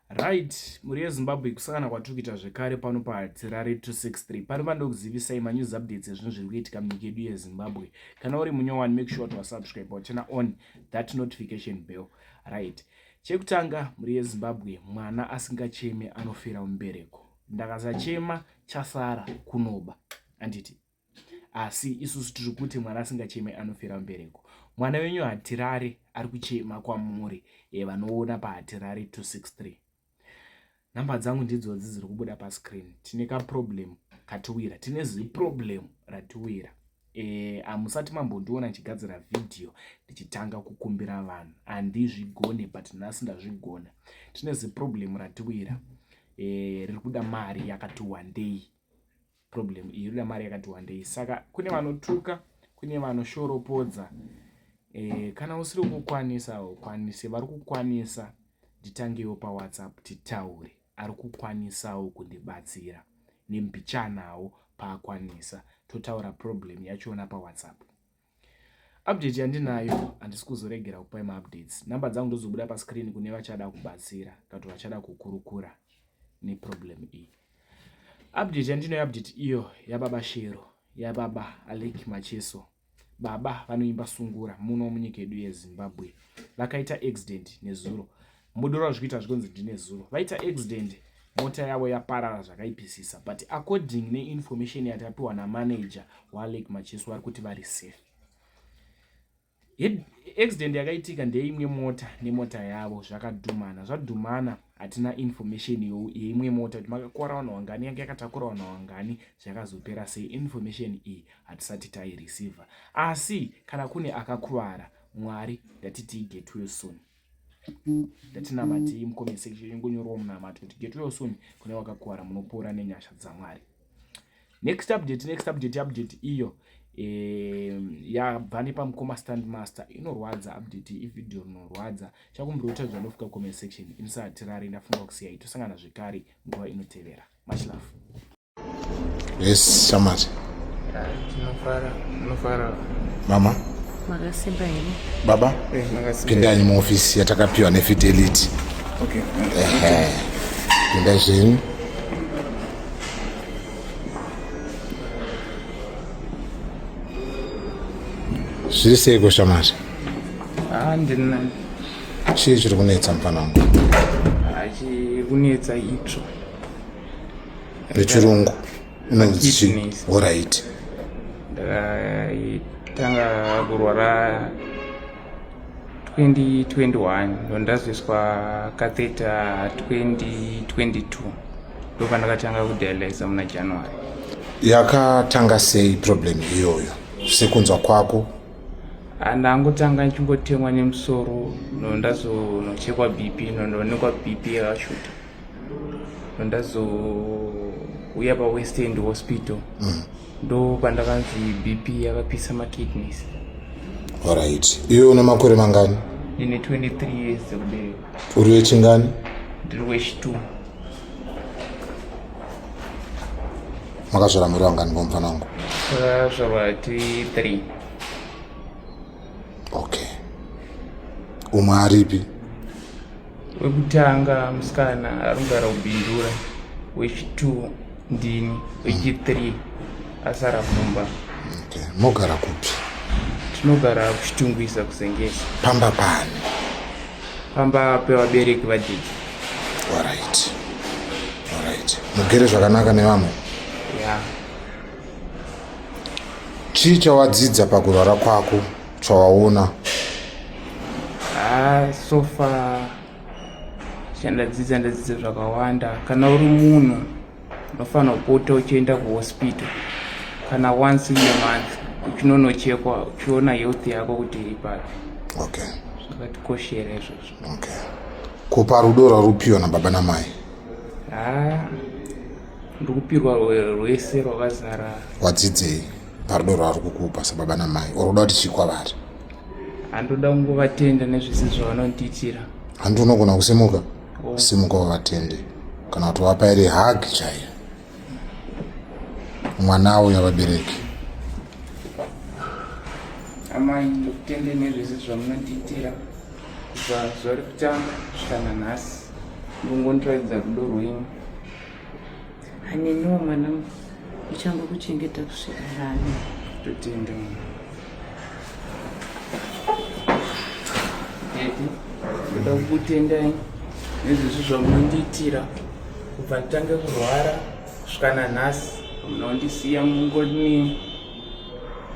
Right, muri yeZimbabwe kusangana kwatikuita zvekare pano paHatirari 263 pari pandokuzivisai manews updates ezvinhu zviri kuitika munyika yedu yeZimbabwe. Kana uri munyowani, make sure to subscribe or turn on that notification bell. Right, chekutanga muri yeZimbabwe, mwana asingacheme anofira mubereko. Ndakasachema chasara kunoba anditi, asi isusu tiri kuti mwana asingacheme anofira mubereko. Mwana wenyu Hatirari ari kuchema kwamuri vanoona paHatirari 263. Namba dzangu ndidzodzi dziri kubuda pascreen. Tine kaproblem katiwira, tine ziproblem ratiwira. Amusati mambondiona ndichigadzira video ndichitanga kukumbira vanhu. Handizvigone, but nhasi ndazvigona. Tine ziproblem ratiwira. Riri kuda mari yakati wandei. Problem iyi rida mari yakati wandei. Saka kune vanotuka, kune vanoshoropodza. Kana usiri kukwanisa, ukwanise. Vari kukwanisa, nditangewo paWhatsApp titaure. Ari kukwanisawo kundibatsira nembichanawo paakwanisa, totaura problem yachona paWhatsApp. Update yandinayo, handisi kuzoregera kupai maupdates. Namba dzangu ndozobuda pascreen kune vachada kubatsira, kato vachada kukurukura neproblem iyi. Update yandinayo, update iyo yababa Shero, yababa Alick Macheso. Baba vanoimba sungura muno munyika yedu yeZimbabwe. Vakaita accident nezuro. Mudoro zvikuita zvikonzi ndine zuro. Vaita accident, mota yavo yaparara zvakaipisisa, but according neinformation yatapiwa namanager waAlick Macheso vari kuti vari safe. Accident yakaitika ndeimwe mota nemota yavo zvakadhumana. Zvadhumana, hatina information yeimwe mota kuti makakura vanhu wangani, yanga yakatakura vanhu wangani, zvakazopera sei. Information iyi hatisati taireceiva. Asi kana kune akakuvara, Mwari ndatiti get well soon. Ndatinamati mcomment section ingonyorowa munamati kuti get well soon kune wakakuvara, munopora nenyasha dzaMwari. Next update iyo yabva nepamukoma stand master. Inorwadza update iyi, video inorwadza. Chakumbira kutaridza ndofika comment section. Inisa Hatirari, ndafunga kusiyai. Tosangana zvekare nguva inotevera. Much love. Yes, Shamati. Tinofara. Mama? Makasimba here. Baba? Pindai muofisi yatakapiwa neFidelity. Okay. Pindai zvenyu. Zviri seiko Shamati? Ndina. Chii chiri kunetsa mufana wangu? Chiri kunetsa itsvo. Nechirungu inonzi chii? Alright. Ndakatanga kurwara 2021, ndondazoiswa catheter 2022. Ndopandakatanga kudialyza muna January. Yakatanga sei problem iyoyo sekunzwa kwako? Ndangotanga nchimbotemwa nemusoro, ndondazonochekwa BP, ndondoonekwa BP yakashuta. Ndondazouya paWest End Hospital. Ndo pandakanzi BP yakapisa makidneys. Alright. Iyo une makore mangani? Ndine 23 years kubereka. Uri wechingani? Ndiri wechi2. Makazvara muri wangani pomufana wangu? Takazvarwa 3. Okay. Umwe aripi? Wekutanga musikana arikugara kubindura, wechi2 ndini, wechi3 asara Pfumba. Okay. Mogara kupi? Tinogara kuchitungwisa kuSengesa. Pamba pani? Pamba pevabereki vadiki. Alright. Mugere zvakanaka nevamwe? Yeah. Chii chawadzidza pakurwara kwako, chawaona? So far ndadzidza zvakawanda. Kana uri munhu unofanira kupota uchienda kuhospital kana once in a month uchinonochekwa, uchiona health yako kuti iri papi. Okay. Zvakatikoshera izvozvo. Okay. Kupa rudo rwarupiwa nababa namai? Ndikupirwa rwese rwakazara. Wadzidzei parudo rwavari kukupa sababa namai? Unoda kuti chii kwavari? Handoda kungovatenda nezvese zvavanondiitira. Handi unogona kusimuka? Simuka wavatende. Kana kuti wapa iri hug chaiyo mwanawo yavabereki. Amai, ndikutende nezvese zvamunondiitira kubva zuva rekutanga kusvika nanhasi. ndongondiradza rudo rwenyu. Haniniwo mwanangu, ndichangokuchengeta kusvika rani. Totenda ndoda kukutendai nezvizvi zvamunondiitira kubva nditange kurwara kusvika nanhasi. Munondisiya mungoni.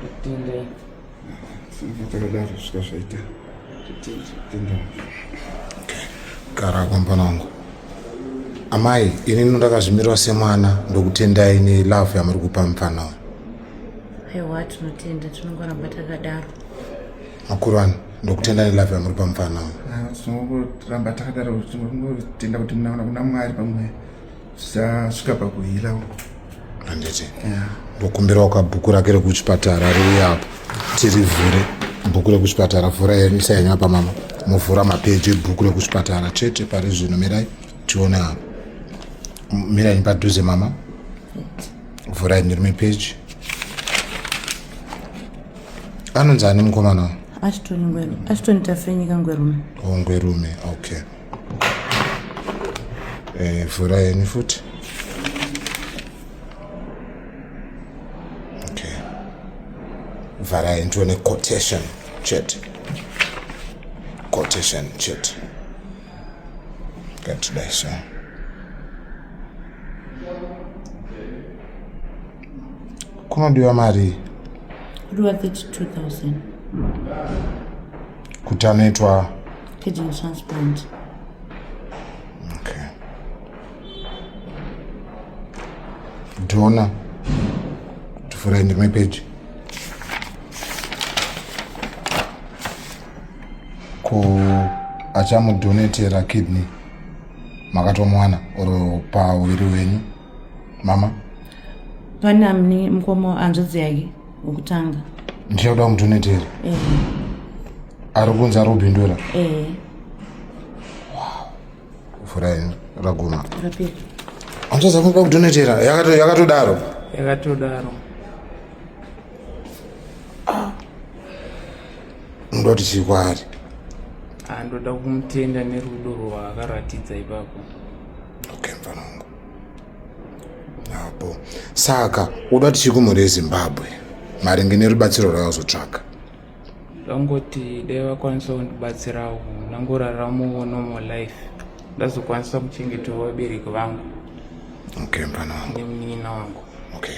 Totendai. Takadaro kusvika zvaita. Totenda. Gara kwambana wangu. Amai, ini ndakazvimirwa semwana ndokutendai nelove yamuri kupa mufana uyu. Aiwa, tinotenda, tinongoramba takadaro. Makuru ano ndokutenda nelove yamuri kupa mufana uyu. Tinongoramba takadaro, tinongotenda kuti muna Mwari pamwe zvisasvika pakuhila. Handiti. Ndokumbirawo kabhuku rake rekuchipatara riri apo. Tirivhure bhuku rekuchipatara, vhurai isai nyapa mama. Muvhura mapeji ebhuku rekuchipatara chete pari zvino. Mirai tione apo. Mirai padhuze mama. Vhurai nirime peji. Anonzi ani mukomana? Ashton Tafenyika Ngwerume. Oh, Ngwerume, okay. Vhurai ni futi. Okay. Vhurai ntione quotation chat. Quotation chat. Get today, so. Kunodiwa mari? Ruwa 32,000. Kuti anoitwa Kidney transplant. okay. Donor. Tuvhurai ndirime peji. Achamudonetera kidney makatomwana oro pauviri wenyu mama? Pana mukoma hanzvadzi yake wokutanga. Ndichauda kumudonetera. Ari kunzi ari kubhindura. Vhurai raguma. Rapira. Anzvadzi akuda kudonetera yakatodaro. Yakatodaro. Ndoda kuti chiri kwaari. Ndoda kumutenda nerudo rwaakaratidza ipapo. Okay, mfana wangu. Napo. Saka uda kuti chikumhuri yeZimbabwe maringe nerubatsiro rwawazotsvaka. Ndangoti dai vakwanisa kundibatsirawo nangoraramawo normal life. Ndazokwanisa kuchengetawo vabereki vangu. Okay, mfana wangu. Nemunina wangu. Okay.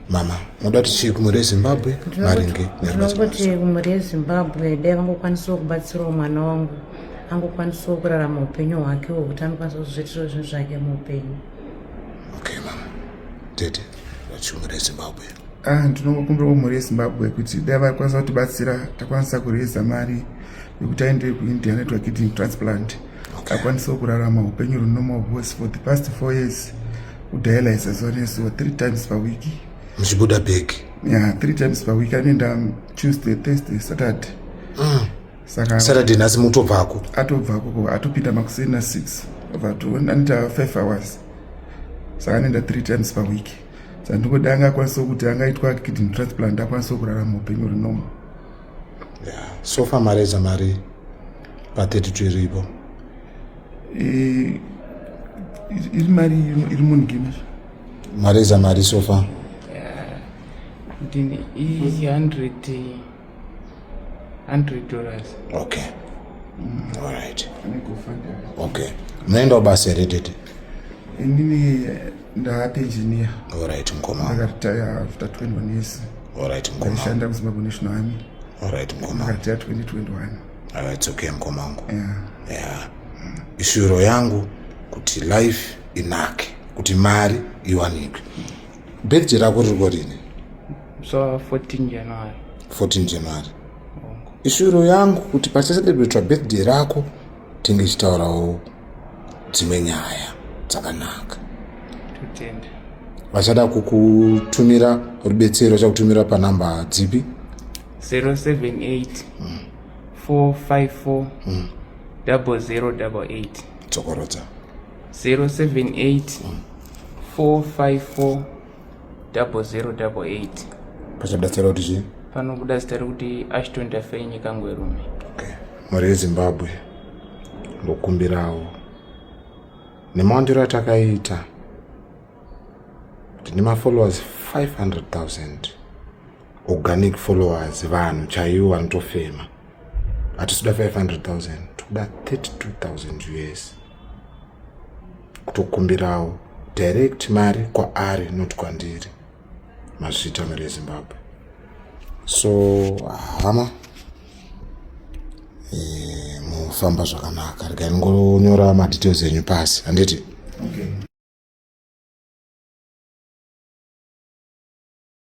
Mama, uda kuti chikumhuri yeZimbabwe maringe nerubatsiro. Ndinoti kumhuri yeZimbabwe dai vangokwanisa kubatsirawo mwana wangu. Angokwanisa kurarama upenyu hwake hwokuti anokwanisa kuzviitira zvinhu zvake muupenyu. Okay, mama. Tete, chikumhuri yeZimbabwe. Ndinongokumbirawo mhuri yeZimbabwe kuti dai vakwanisa kutibatsira takwanisa kureza mari yekuti aende kuIndia anoitwa kidney transplant. Akwanisa kurarama upenyu runoma hwose for the past 4 years. Kudialysis oneso 3 times per week. Muchibuda bhegi? 3 times per week. Anoenda Tuesday, Thursday, Saturday. Saka Saturday nhasi mutobvako? Atobvako, atopinda makuseni na6. Anoita 5 hours. Saka anoenda 3 times per week. Saka ndingoda anga akwanisa kuti angaitwa kidney transplant akwanisa kurarama upenyu runoma. So far mareza mari pa32 iripo? Iri mari iri munhukini. Mareza mari so far? Ndini $100. Okay. All right. Okay. Mnaenda basi redete? Ndini ndapensionia. All right, mkoma. Ndakataya after 21 years. All right, mkoma. Ndashanda kuZimbabwe National Army. All right, mkoma. Ndakataya 2021. All right, okay, mkoma wangu. Yeah. Ishuro yangu kuti life inake, kuti mari iwanikwe. Birthday rako riko rini? So 14 January. 14 January. Ishuro yangu kuti pachacelebrate birthday rako tinge chitaurawo dzimwe nyaya dzakanaka. Totenda. Vachada kukutumira rubetsero chakutumira panamba dzipi? 078 454 0088. Tsokorodza. 078 454 0088. Pachabudasira kuti chii? Panobudasira kuti Ashton Tafenyika Ngwerume. Okay. Mhuri yeZimbabwe ndokumbirawo nemaondero atakaita ndine mafollowers 500,000 organic followers, vanhu chaivo vanotofema. Hatisuda 500,000, tokuda 32,000 US kutokumbirawo direct mari kwaari not kwandiri, mazviita mari yeZimbabwe. So hama mufamba zvakanaka, regai ngonyora madetails enyu pasi handiti.